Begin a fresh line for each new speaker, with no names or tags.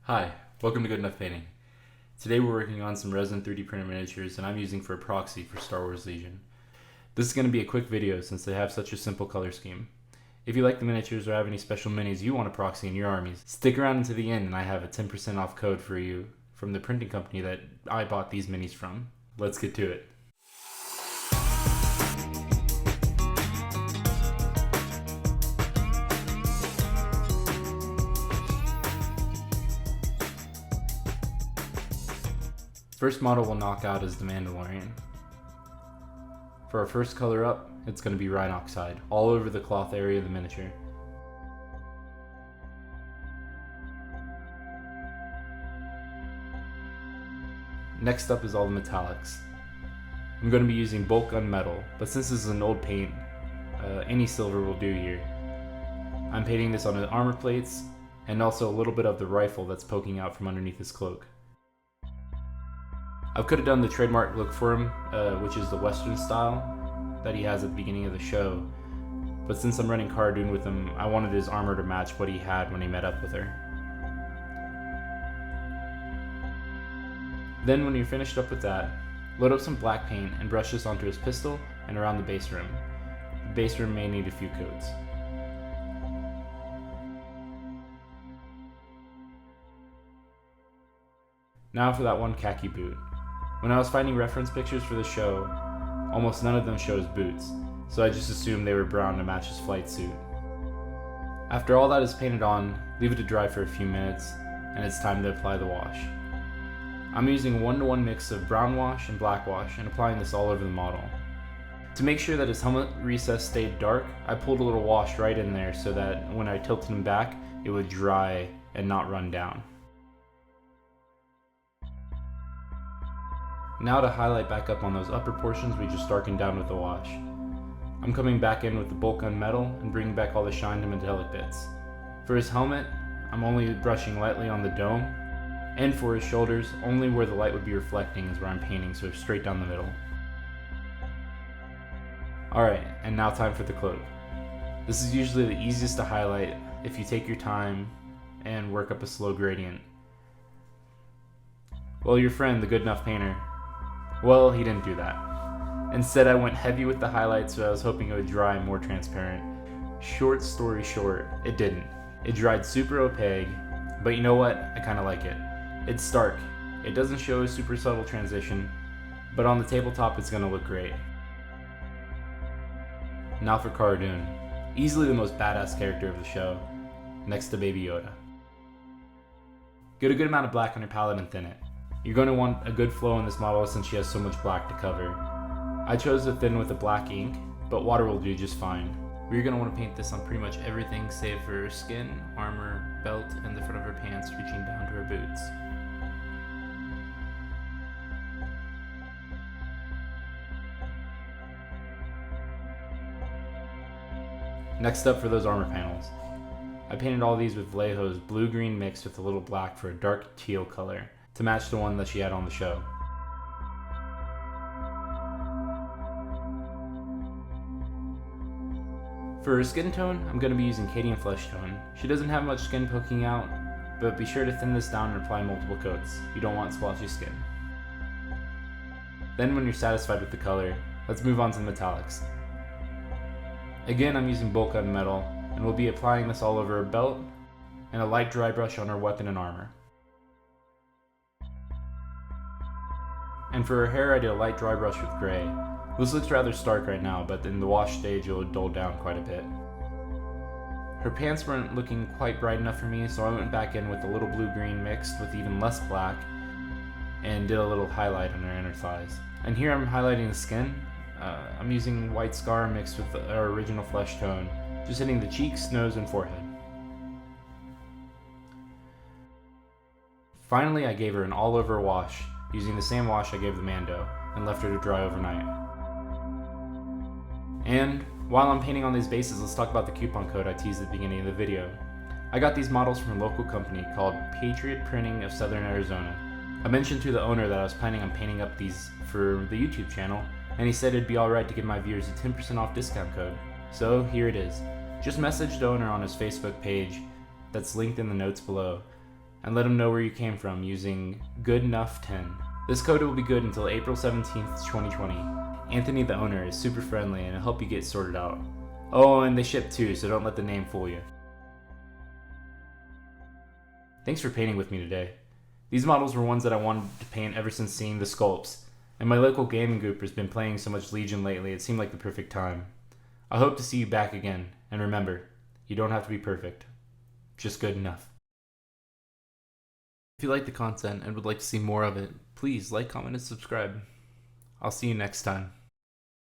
Hi, welcome to Good Enough Painting. Today we're working on some resin 3D printed miniatures that I'm using for a proxy for Star Wars Legion. This is going to be a quick video since they have such a simple color scheme. If you like the miniatures or have any special minis you want to proxy in your armies, stick around until the end and I have a 10% off code for you from the printing company that I bought these minis from. Let's get to it. First model we'll knock out is the Mandalorian. For our first color up, it's going to be Rinox Hide, all over the cloth area of the miniature. Next up is all the metallics. I'm going to be using bolt gun metal, but since this is an old paint, any silver will do here. I'm painting this on the armor plates, and also a little bit of the rifle that's poking out from underneath his cloak. I could have done the trademark look for him, which is the Western style that he has at the beginning of the show, but since I'm running Cara Dune with him, I wanted his armor to match what he had when he met up with her. Then when you're finished up with that, load up some black paint and brush this onto his pistol and around the base rim. The base rim may need a few coats. Now for that one khaki boot. When I was finding reference pictures for the show, almost none of them show his boots, so I just assumed they were brown to match his flight suit. After all that is painted on, leave it to dry for a few minutes, and it's time to apply the wash. I'm using a 1-to-1 mix of brown wash and black wash and applying this all over the model. To make sure that his helmet recess stayed dark, I pulled a little wash right in there so that when I tilted him back, it would dry and not run down. Now to highlight back up on those upper portions we just darkened down with the wash. I'm coming back in with the bolt gun metal and bringing back all the shine to metallic bits. For his helmet, I'm only brushing lightly on the dome, and for his shoulders, only where the light would be reflecting is where I'm painting, so straight down the middle. Alright, and now time for the cloak. This is usually the easiest to highlight if you take your time and work up a slow gradient. Well, your friend, the Good Enough Painter, well, he didn't do that. Instead, I went heavy with the highlights, so I was hoping it would dry more transparent. Short story short, it didn't. It dried super opaque, but you know what? I kinda like it. It's stark. It doesn't show a super subtle transition, but on the tabletop it's gonna look great. Now for Cara Dune. Easily the most badass character of the show, next to Baby Yoda. Get a good amount of black on your palette and thin it. You're going to want a good flow in this model since she has so much black to cover. I chose to thin with a black ink, but water will do just fine. We're going to want to paint this on pretty much everything save for her skin, armor, belt, and the front of her pants reaching down to her boots. Next up for those armor panels. I painted all these with Vallejo's blue-green mixed with a little black for a dark teal color, to match the one that she had on the show. For her skin tone, I'm going to be using Cadian flesh tone. She doesn't have much skin poking out, but be sure to thin this down and apply multiple coats. You don't want splotchy skin. Then when you're satisfied with the color, let's move on to the metallics. Again, I'm using bolt gun metal, and we'll be applying this all over her belt, and a light dry brush on her weapon and armor. And for her hair, I did a light dry brush with gray. This looks rather stark right now, but in the wash stage it will dull down quite a bit. Her pants weren't looking quite bright enough for me, so I went back in with a little blue-green mixed with even less black, and did a little highlight on her inner thighs. And here I'm highlighting the skin. I'm using white scar mixed with our original flesh tone, just hitting the cheeks, nose, and forehead. Finally, I gave her an all-over wash, using the same wash I gave the Mando, and left her to dry overnight. And while I'm painting on these bases, let's talk about the coupon code I teased at the beginning of the video. I got these models from a local company called Patriot Printing of Southern Arizona. I mentioned to the owner that I was planning on painting up these for the YouTube channel, and he said it'd be alright to give my viewers a 10% off discount code. So here it is. Just message the owner on his Facebook page that's linked in the notes below. and let them know where you came from using GoodEnough10. This code will be good until April 17th, 2020. Anthony, the owner, is super friendly and will help you get sorted out. Oh, and they ship too, so don't let the name fool you. Thanks for painting with me today. These models were ones that I wanted to paint ever since seeing the sculpts, and my local gaming group has been playing so much Legion lately, it seemed like the perfect time. I hope to see you back again, and remember, you don't have to be perfect. Just good enough. If you like the content and would like to see more of it, please like, comment, and subscribe. I'll see you next time.